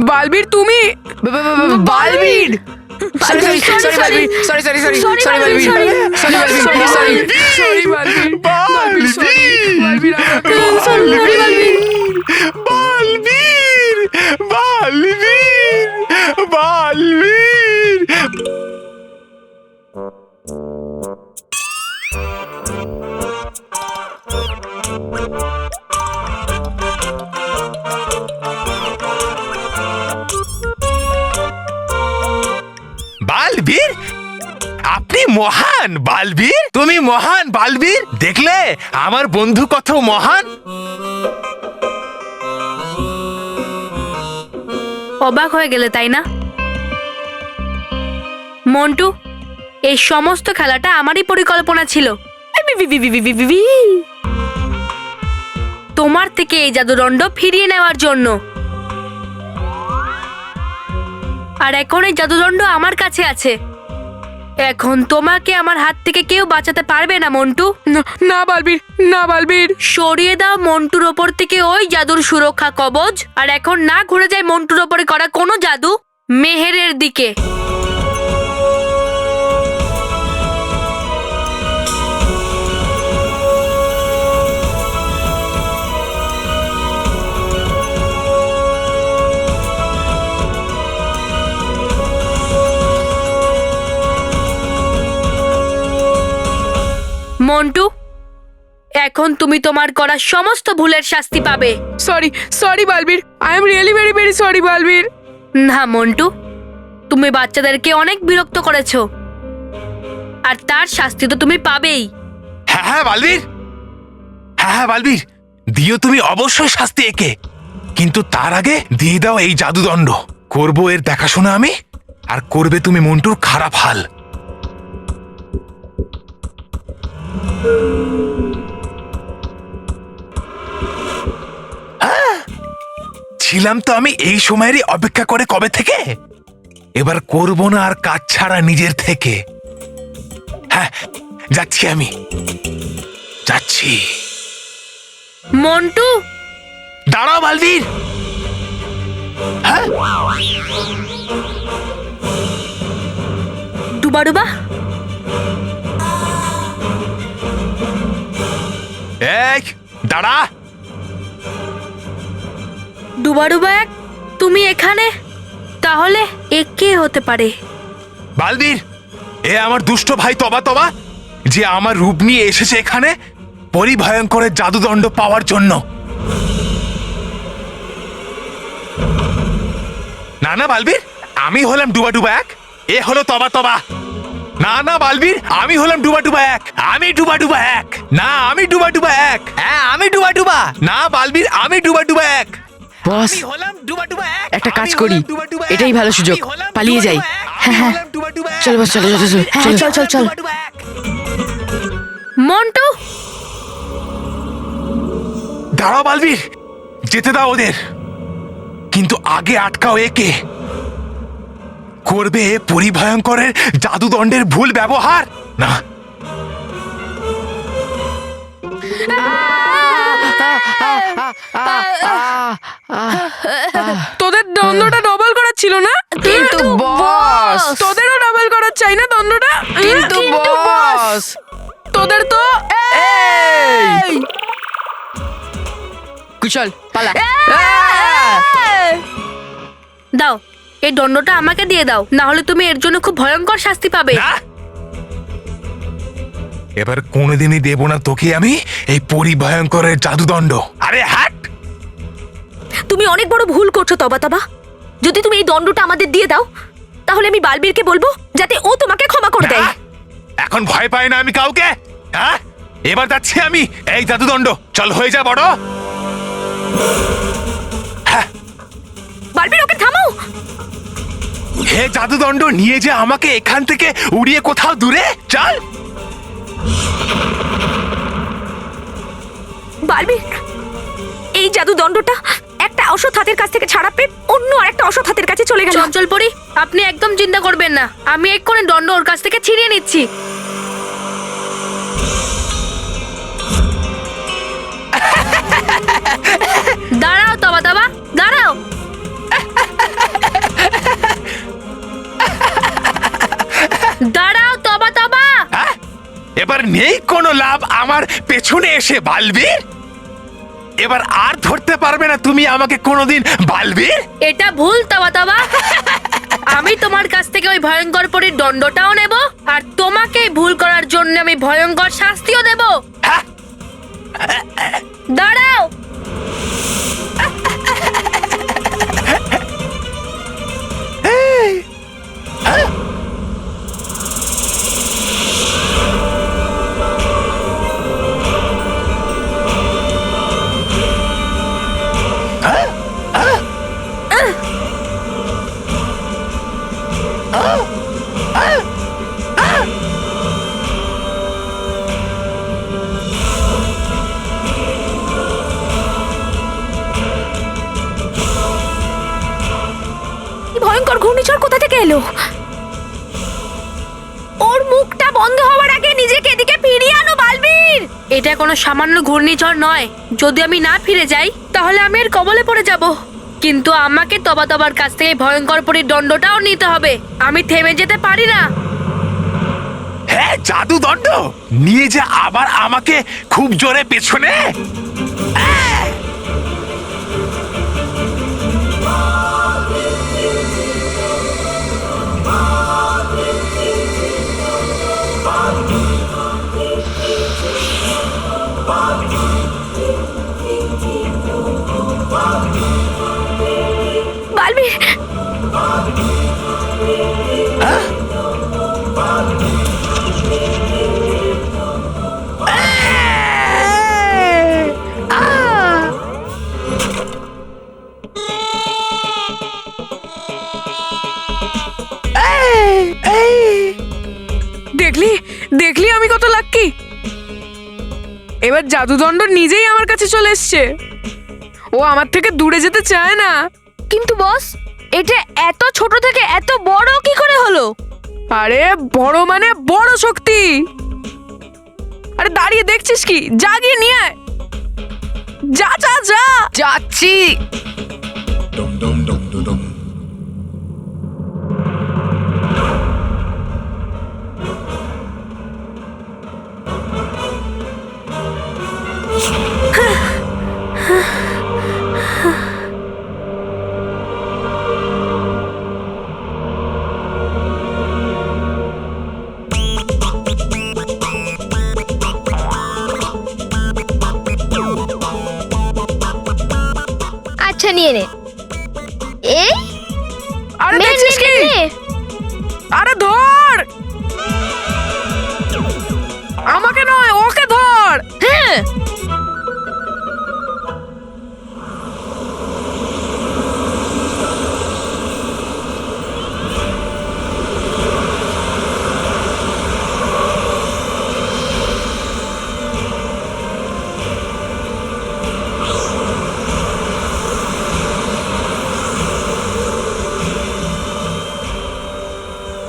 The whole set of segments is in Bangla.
বালবীর তুমি বালবীর বালবীর, আপনি মহান বালবীর, তুমি মহান বালবীর। দেখলে আমার বন্ধু কত মহান। অবাক হয়ে গেলে তাই না মন্টু? এই সমস্ত খেলাটা আমারই পরিকল্পনা ছিল। তোমার থেকে এই জাদুদণ্ড ফিরিয়ে নেওয়ার জন্য। আর এখন এই জাদুদণ্ড আমার কাছে আছে। এখন তোমাকে আমার হাত থেকে কেউ বাঁচাতে পারবে না মন্টু। না বালবীর, না বালবীর। সরিয়ে দাও মন্টুর ওপর থেকে ওই জাদুর সুরক্ষা কবচ। আর এখন না ঘুরে যায় মন্টুর ওপরে করা কোনো জাদু মেহেরের দিকে। মন্টু, এখন তুমি তোমার করা সমস্ত ভুলের শাস্তি পাবে। Sorry Balbir, I am really very very sorry Balbir. না মন্টু, তুমি বাচ্চাদেরকে অনেক বিরক্ত করেছো, আর তার শাস্তি তো তুমি পাবেই। হ্যাঁ বালবীর, হ্যাঁ বালবীর, দিও তুমি অবশ্যই শাস্তি একে, কিন্তু তার আগে দিয়ে দাও এই জাদুদণ্ড। করবো এর দেখাশোনা আমি, আর করবে তুমি মন্টুর খারাপ হাল। ছিলাম তো আমি এই সময়েরই অপেক্ষা করে কবে থেকে। এবার করব না আর কাজ ছাড়া নিজের থেকে। হ্যাঁ, যাচ্ছি আমি, যাচ্ছি। মন্টু, দাঁড়াও বালবীর। হ্যাঁ, ডুবাডুবা, এই দাঁড়া। ডুবাডুবা এক, তুমি এখানে? তাহলে এ কে হতে পারে? বালবীর, এ আমার দুষ্ট ভাই তবা তবা, যে আমার রূপ নিয়ে এসেছে এখানে পরিভয়ঙ্করের জাদুদণ্ড পাওয়ার জন্য। না না বালবীর, আমি হলাম ডুবাডুবা এক, এ হলো তবা তবা। না না বালবীর, আমি হলাম ডুবাডুবা এক, আমি ডুবাডুবা এক। না, আমি ডুবাডুবা এক। হ্যাঁ, আমি ডুবাডুবা। না বালবীর, আমি ডুবাডুবা এক। বস, আমি হলাম ডুবাডুবা এক। একটা কাজ আমি করি, হলাম ডুবাডুবা এক। এটাই ভালো সুযোগ, আমি হলাম পালিয়ে যাই। ডুবাডুবা এক। হ্যাঁ, আমি হ্যাঁ। হলাম ডুবাডুবা এক। চল বস, চল চল চল হ্যাঁ, চল চল চল। ডুবাডুবা এক। মন্টু, দাঁড়াও বালবীর, যেতে দাও ওদের, কিন্তু আগে আটকাও একে। করবে পরিভয়ঙ্করের জাদুদণ্ডের ভুল ব্যবহার। না, তোদের দ্বন্দ্বটা ডবল করার ছিল না? কিন্তু বস, তোদেরও ডবল করার চাই না দ্বন্দ্বটা? কিন্তু বস, তোদের তো এই কুশল পালা। দাও এই দণ্ডটা আমাকে দিয়ে দাও, না হলে তুমি এর জন্য খুব ভয়ঙ্কর শাস্তি পাবে। না, এবার কোনোদিনই দেব না তোকে আমি এই পরিভয়ঙ্করের জাদুদণ্ড। আরে হাট! তুমি অনেক বড় ভুল করছো তবা তবা। যদি তুমি এই দণ্ডটা আমাদের দিয়ে দাও, তাহলে আমি বালবীরকে বলবো যাতে ও তোমাকে ক্ষমা করে দেয়। না, এখন ভয় পাই না আমি কাউকে। হ্যাঁ, এবার যাচ্ছি আমি। এই জাদুদণ্ড চল, হয়ে যা বড়। হ্যাঁ, বালবীর, ওকে থামাও। হে জাদুদণ্ড নিয়ে যে আমাকে এখান থেকে উড়িয়ে কোথাও দূরে চল। বালবীর, এই জাদু দণ্ডটা একটা অসৎ হাতের কাছ থেকে ছাড়া পেয়ে অন্য আরেকটা অসৎ হাতের কাছে চলে গেল। চঞ্চল পরি, আপনি একদম চিন্তা করবেন না, আমি এক্ষুনি দণ্ড ওর কাছ থেকে ছিনিয়ে নিচ্ছি। দাঁড়াও তবা তবা, দাঁড়াও। নেই কোনো লাভ আমার পেছনে এসে বালবীর। এবার আর ধরতে পারবে না তুমি আমাকে কোনোদিন, বালবীর। এটা ভুল তবা তবা। আমি তোমার কাছ থেকে ওই ভয়ঙ্কর পরীর দণ্ডটাও নেব, আর তোমাকে ভুল করার জন্য আমি ভয়ঙ্কর শাস্তিও দেব। হ্যাঁ? দাঁড়াও। এই ভয়ঙ্কর ঘূর্ণিঝড় কোথা থেকে এলো? ওর মুখটা বন্ধ হওয়ার আগে নিজেকে এদিকে ফিরিয়ে আনো বালবীর। এটা কোনো সামান্য ঘূর্ণিঝড় নয়। যদি আমি না ফিরে যাই তাহলে আমি এর কবলে পড়ে যাব। কিন্তু আমাকে তবা তবার কাছ থেকে ভয়ঙ্কর পরীর দণ্ডটাও নিতে হবে। আমি থেমে যেতে পারি না। হ্যাঁ, জাদুদণ্ড নিয়ে যা আবার আমাকে খুব জোরে পেছনে। বালবীর, দেখলি দেখলি আমি কত লাক্কি। এবার জাদুদণ্ড নিজেই আমার কাছে চলে এসছে। ও আমার থেকে দূরে যেতে চায় না। কিন্তু বস, এটা এত ছোট থেকে এত বড় কি করে হলো? আরে বড় মানে বড় শক্তি। আরে দাঁড়িয়ে দেখছিস কি? যা গিয়ে নিয়ে আয়। যা যা যা। যাচ্ছি। আচ্ছা নিয়ে নে। এই আরে নে, দেখছিস নে, কি? নে। আরে ধর। আমাকে নয়, ওকে ধর। হ্যাঁ,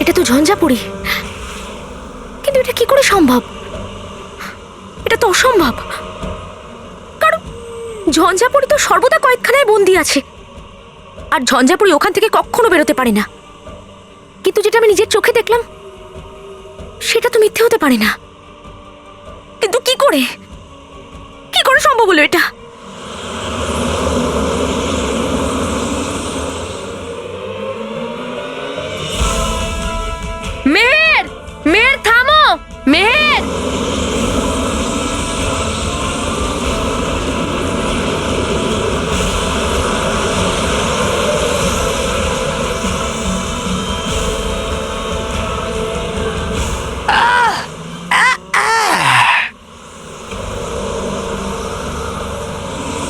এটা তো ঝঞ্ঝাপুরি। কিন্তু এটা কি করে সম্ভব? এটা তো অসম্ভব, কারণ ঝঞ্ঝাপুরি তো সর্বদা কয়েকখানায় বন্দি আছে, আর ঝঞ্ঝাপুরি ওখান থেকে কখনো বেরোতে পারে না। কিন্তু যেটা আমি নিজের চোখে দেখলাম সেটা তো মিথ্যে হতে পারে না। কিন্তু কি করে সম্ভব হলো এটা? মেহের, মেহের থামো। মেহের,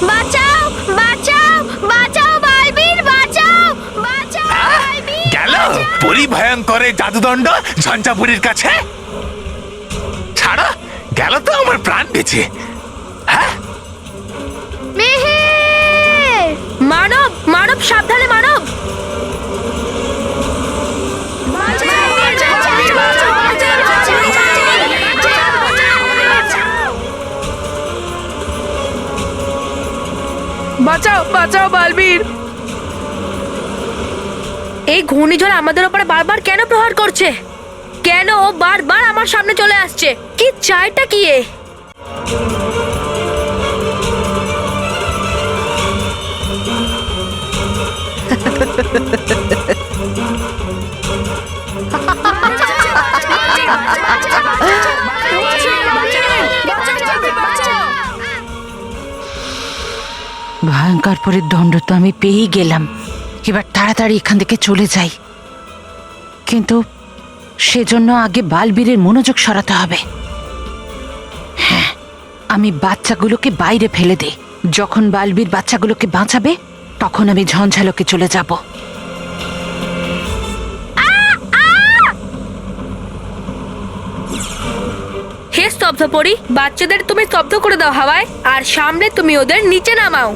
বাঁচাও বাঁচাও বাঁচাও বালবীর, বাঁচাও বাঁচাও বালবীর। গেল পরি ভয়ঙ্করের জাদুদণ্ড ঝঞ্ঝাপুরীর কাছে। ছাড়া গেল তো আমার প্রাণ বেঁচে। হ্যাঁ, মেহের, মানব মানব সাবধানে মানব। বাঁচাও বাঁচাও বাঁচাও বাঁচাও বাঁচাও বাঁচাও বাঁচাও বালবীর। এই ঘূর্ণিঝড় আমাদের উপরে বারবার কেন প্রহার করছে? কেন ও বারবার আমার সামনে চলে আসছে? কি চাইটা কি এ? ভয়ঙ্কর পরের দণ্ড তো আমি পেয়েই গেলাম। এবার তাড়াতাড়ি এখান থেকে চলে যাই, কিন্তু সেজন্য আগে বালবীরের মনোযোগ সরাতে হবে। হ্যাঁ, আমি বাচ্চাগুলোকে বাইরে ফেলে দিই। যখন বালবীর বাচ্চাগুলোকে বাঁচাবে তখন আমি ঝঞ্ঝালোকে চলে যাব। হে স্তব্ধপরি, বাচ্চাদের তুমি স্তব্ধ করে দাও হাওয়ায়, আর সামনে তুমি ওদের নিচে নামাও।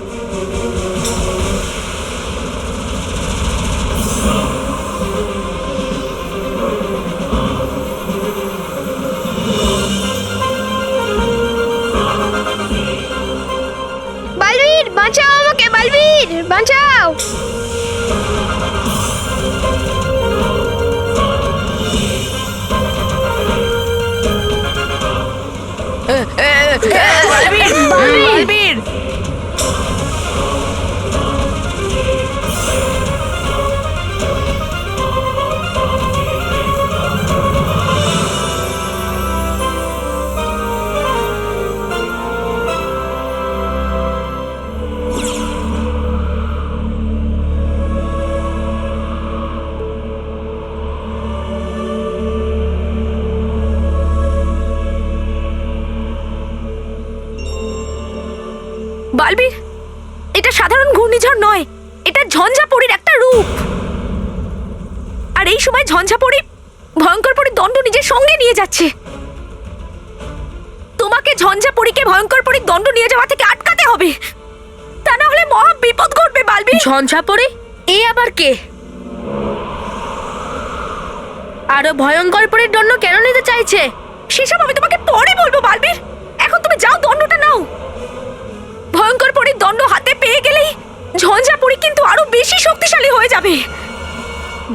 বালবীর বাঁচাও আমাকে, বালবীর বাঁচাও। বালবীর, বালবীর, এটা সাধারণ ঘূর্ণিঝড় নয়, এটা ঝঞ্ঝাপড়ির একটা রূপ। আর এই সময় ঝঞ্ঝাপড়ি ভয়ঙ্কর পরীর দণ্ড নিজের সঙ্গে নিয়ে যাচ্ছে। তোমাকে ঝঞ্ঝাপড়িকে ভয়ঙ্কর পরীর দণ্ড নিয়ে যাওয়া থেকে আটকাতে হবে, তা না হলে মহা বিপদ ঘটবে। বালবীর, ঝঞ্ঝাপরি, এ আবার কে? আরো ভয়ঙ্কর পরীর দণ্ড কেন নিতে চাইছে? সেসব আমি তোমাকে পরে বলবো। বালবীর, এখন তুমি যাও, দণ্ডটা নাও। ভয়ঙ্কর পরীর দণ্ড হাতে পেয়ে গেলেই ঝঞ্ঝাপড়ি কিন্তু আরো বেশি শক্তিশালী হয়ে যাবে।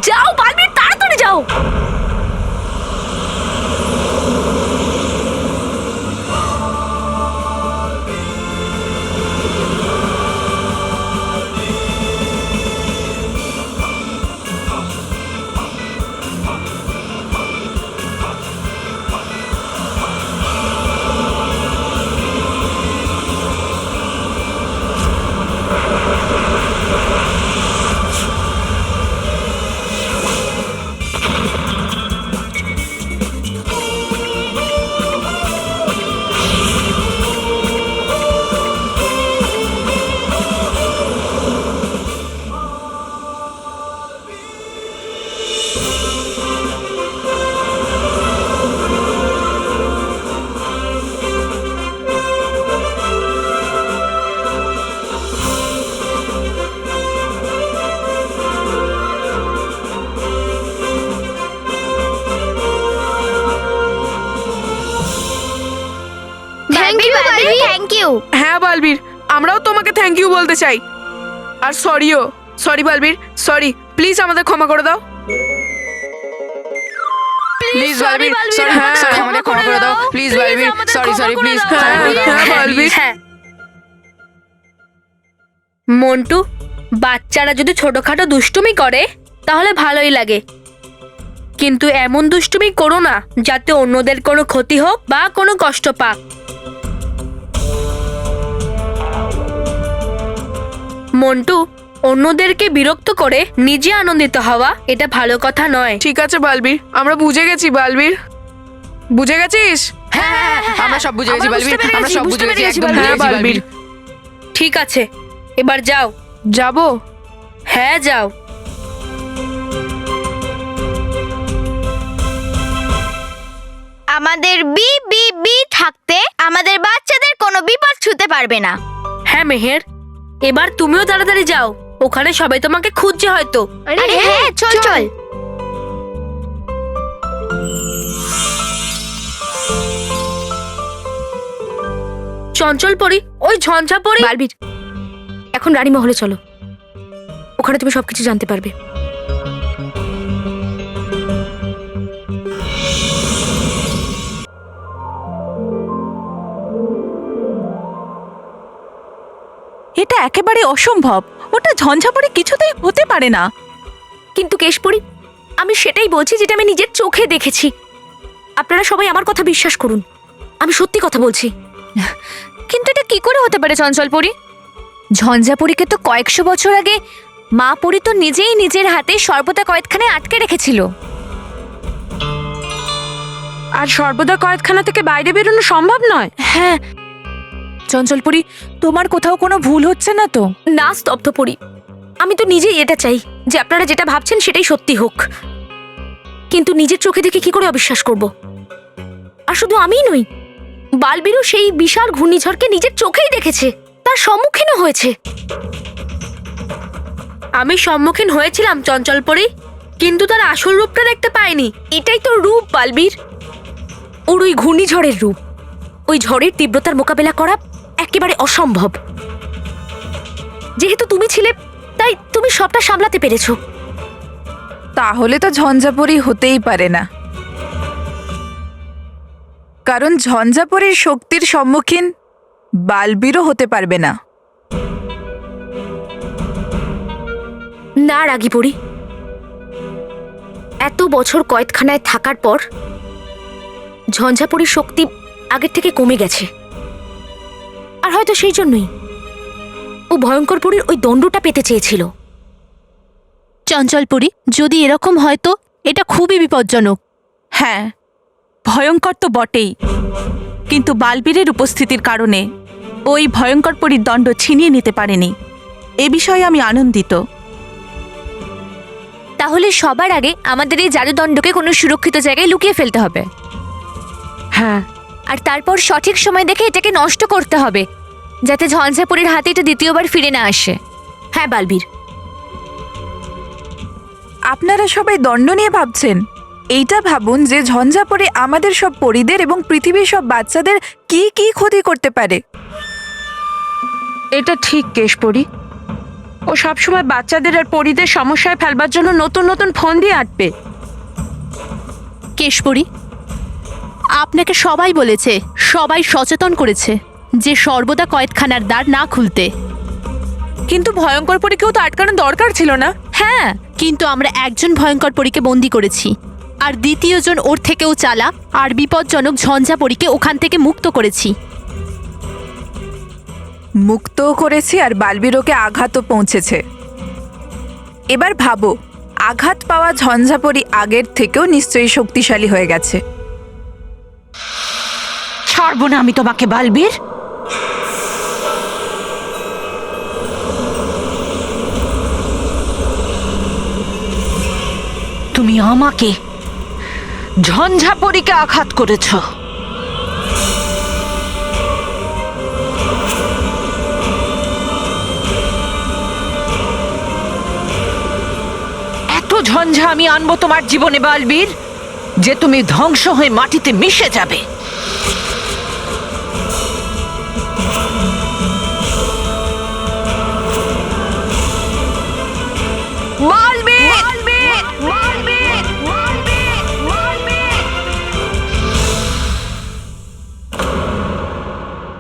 যাও বালবীর, তাড়াতাড়ি যাও। Thank you Balbir, thank you. হ্যাঁ বালবীর, আমরাও তোমাকে থ্যাংক ইউ বলতে চাই। আর সরিও। Sorry Balbir, sorry. প্লিজ আমাদের ক্ষমা করে দাও। প্লিজ বালবীর, সরি, হ্যাঁ, সরি, আমাদের ক্ষমা করে দাও। Please Balbir, sorry, sorry, please ক্ষমা করে দাও। হ্যাঁ, বালবীর। হ্যাঁ। মন্টু, বাচ্চারা যদি ছোটখাটো দুষ্টুমি করে তাহলে ভালোই লাগে, কিন্তু এমন দুষ্টুমি করো না যাতে অন্যদের কোনো ক্ষতি হোক বা কোনো কষ্ট পাক। মন্টু, অন্যদেরকে বিরক্ত করে নিজে আনন্দিত হওয়া এটা ভালো কথা নয়। ঠিক আছে বালবীর, আমরা বুঝে গেছি। বালবীর, বুঝে গেছিস? হ্যাঁ, আমরা সব বুঝে গেছি বালবীর, আমরা সব বুঝে গেছি, একদম বুঝে হ্যাঁ গেছি বালবীর, বালবীর। ঠিক আছে, এবার যাও। যাবো। হ্যাঁ, যাও। আমাদের বি বি বি থাকতে আমাদের বাচ্চাদের কোনো বিপদ ছুঁতে পারবে না। হ্যাঁ মেহের, এবার তুমিও তাড়াতাড়ি যাও, ওখানে সবাই তোমাকে খুঁজছে হয়তো। আরে হ্যাঁ, চল চল। চঞ্চল পরি, ওই ঝঞ্ঝা পরি। বালবীর, এখন রানী মহলে চলো, ওখানে তুমি সবকিছু জানতে পারবে। এটা একেবারে অসম্ভব। ওটা ঝঞ্ঝাপড়ি কিছুতেই হতে পারে না। কিন্তু কেশপুরী, আমি সেটাই বলছি যেটা আমি নিজের চোখে দেখেছি। আপনারা সবাই আমার কথা বিশ্বাস করুন, আমি সত্যি কথা বলছি। কিন্তু এটা কি করে হতে পারে চঞ্চলপুরি? ঝঞ্ঝাপুরীকে তো কয়েকশো বছর আগে মা পরি তো নিজেই নিজের হাতে সর্বদা কয়েদখানায় আটকে রেখেছিল। আর সর্বদা কয়েদখানা থেকে বাইরে বেরোনো সম্ভব নয়। হ্যাঁ চঞ্চলপুরি, তোমার কোথাও কোনো ভুল হচ্ছে না তো? না স্তব্ধপুরী, আমি তো নিজেই এটা চাই যে আপনারা যেটা ভাবছেন সেটাই সত্যি হোক, কিন্তু নিজের চোখে দেখে কি করে অবিশ্বাস করব? আর শুধু আমিই নই, বালবীরও সেই বিশাল ঘূর্ণিঝড়কে নিজের চোখেই দেখেছে, তার সম্মুখীনও হয়েছে। আমি সম্মুখীন হয়েছিলাম চঞ্চলপুরি, কিন্তু তার আসল রূপটা দেখতে পাইনি। এটাই তো রূপ বালবীর, ওর ওই ঘূর্ণিঝড়ের রূপ। ওই ঝড়ের তীব্রতার মোকাবেলা করা একেবারে অসম্ভব। যেহেতু তুমি ছিলে, তাই তুমি সবটা সামলাতে পেরেছো। তাহলে তো ঝঞ্ঝাপরি হতেই পারে না, কারণ ঝঞ্ঝাপরির শক্তির সম্মুখীন বালবীরও হতে পারবে না। না রাগীপুরী, এত বছর কয়েদখানায় থাকার পর ঝঞ্ঝাপুরীর শক্তি আগের থেকে কমে গেছে। আর হয়তো সেই জন্যই ও ভয়ঙ্কর পুরীর ওই দণ্ডটা পেতে চেয়েছিল। চঞ্চলপুরি, যদি এরকম হয় তো এটা খুবই বিপজ্জনক। হ্যাঁ, ভয়ঙ্কর তো বটেই, কিন্তু বালবীরের উপস্থিতির কারণে ওই ভয়ঙ্কর পরীর দণ্ড ছিনিয়ে নিতে পারেনি। এ বিষয়ে আমি আনন্দিত। তাহলে সবার আগে আমাদের এই জাদুদণ্ডকে কোনো সুরক্ষিত জায়গায় লুকিয়ে ফেলতে হবে। হ্যাঁ, আর তারপর সঠিক সময় দেখে এটাকে নষ্ট করতে হবে, যাতে ঝঞ্ঝাপুরীর হাতে এটা দ্বিতীয়বার ফিরে না আসে। হ্যাঁ বালবীর, আপনারা সবাই দণ্ড নিয়ে ভাবছেন। এইটা ভাবুন যে ঝঞ্ঝাপরি আমাদের সব পরিদের এবং পৃথিবীর সব বাচ্চাদের কি কি ক্ষতি করতে পারে। এটা ঠিক কেশপুরী। ও সবসময় বাচ্চাদের আর পরিদের সমস্যায় ফেলবার জন্য নতুন নতুন ফোন দিয়ে আটবে। কেশপুরী, আপনাকে সবাই বলেছে, সবাই সচেতন করেছে যে সর্বদা কয়েদখানার দ্বার না খুলতে। কিন্তু ভয়ঙ্কর পরীকেও তো আটকানো দরকার ছিল না? হ্যাঁ, কিন্তু আমরা একজন ভয়ঙ্কর পরীকে বন্দি করেছি, আর দ্বিতীয়জন ওর থেকেও চালাক আর বিপজ্জনক ঝঞ্ঝাপরীকে ওখান থেকে মুক্ত করেছি। মুক্তও করেছি আর বালবীরকে আঘাতও পৌঁছেছে। এবার ভাবো, আঘাত পাওয়া ঝঞ্ঝাপরি আগের থেকেও নিশ্চয়ই শক্তিশালী হয়ে গেছে। ছাড়বো না আমি তোমাকে বালবীর। তুমি আমাকে ঝঞ্ঝাপরিকে আঘাত করেছ। এত ঝঞ্ঝা আমি আনবো তোমার জীবনে বালবীর, যে তুমি ধ্বংস হয়ে মাটিতে মিশে যাবে।